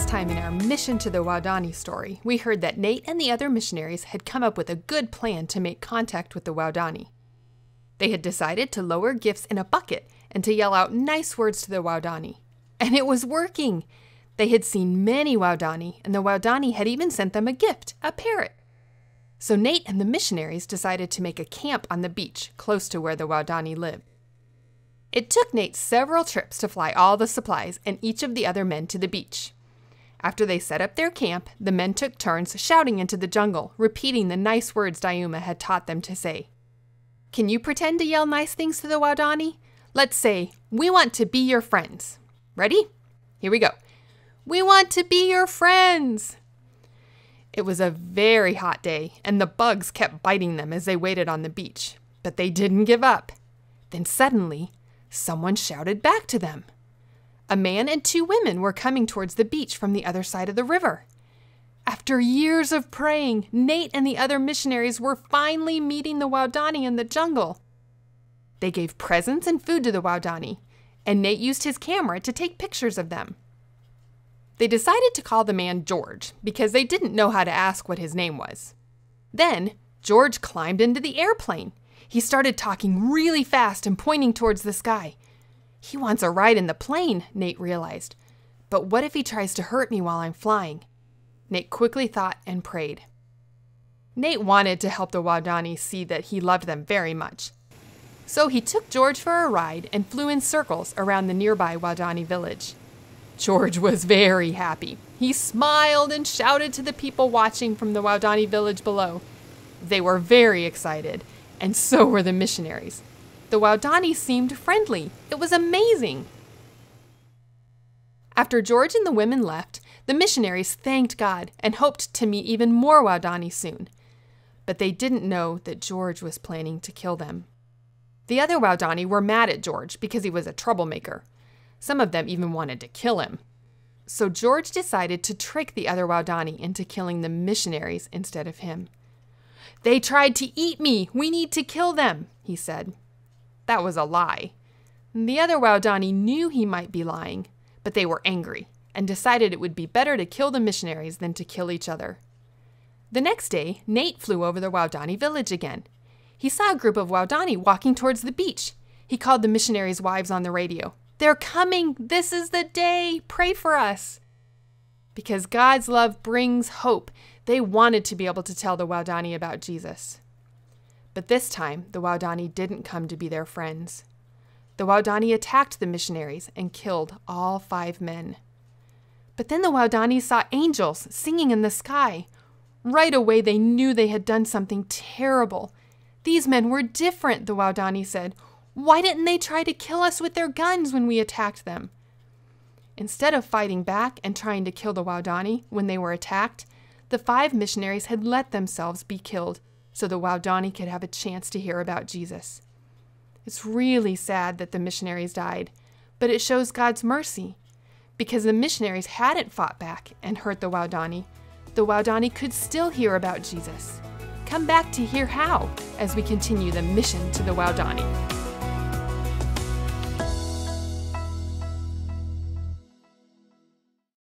Last time in our Mission to the Waodani story, we heard that Nate and the other missionaries had come up with a good plan to make contact with the Waodani. They had decided to lower gifts in a bucket and to yell out nice words to the Waodani. And it was working! They had seen many Waodani, and the Waodani had even sent them a gift, a parrot. So Nate and the missionaries decided to make a camp on the beach close to where the Waodani lived. It took Nate several trips to fly all the supplies and each of the other men to the beach. After they set up their camp, the men took turns shouting into the jungle, repeating the nice words Dayuma had taught them to say. Can you pretend to yell nice things to the Waodani? Let's say, "We want to be your friends." Ready? Here we go. "We want to be your friends." It was a very hot day, and the bugs kept biting them as they waited on the beach. But they didn't give up. Then suddenly, someone shouted back to them. A man and two women were coming towards the beach from the other side of the river. After years of praying, Nate and the other missionaries were finally meeting the Waodani in the jungle. They gave presents and food to the Waodani, and Nate used his camera to take pictures of them. They decided to call the man George because they didn't know how to ask what his name was. Then George climbed into the airplane. He started talking really fast and pointing towards the sky. He wants a ride in the plane, Nate realized. But what if he tries to hurt me while I'm flying? Nate quickly thought and prayed. Nate wanted to help the Waodani see that he loved them very much. So he took George for a ride and flew in circles around the nearby Waodani village. George was very happy. He smiled and shouted to the people watching from the Waodani village below. They were very excited, and so were the missionaries. The Waodani seemed friendly. It was amazing. After George and the women left, the missionaries thanked God and hoped to meet even more Waodani soon. But they didn't know that George was planning to kill them. The other Waodani were mad at George because he was a troublemaker. Some of them even wanted to kill him. So George decided to trick the other Waodani into killing the missionaries instead of him. "They tried to eat me. We need to kill them," he said. That was a lie. The other Waodani knew he might be lying, but they were angry and decided it would be better to kill the missionaries than to kill each other. The next day, Nate flew over the Waodani village again. He saw a group of Waodani walking towards the beach. He called the missionaries' wives on the radio. "They're coming! This is the day! Pray for us!" Because God's love brings hope, they wanted to be able to tell the Waodani about Jesus. But this time, the Waodani didn't come to be their friends. The Waodani attacked the missionaries and killed all 5 men. But then the Waodani saw angels singing in the sky. Right away, they knew they had done something terrible. These men were different, the Waodani said. Why didn't they try to kill us with their guns when we attacked them? Instead of fighting back and trying to kill the Waodani when they were attacked, the 5 missionaries had let themselves be killed so the Waodani could have a chance to hear about Jesus. It's really sad that the missionaries died, but it shows God's mercy. Because the missionaries hadn't fought back and hurt the Waodani could still hear about Jesus. Come back to hear how as we continue the mission to the Waodani.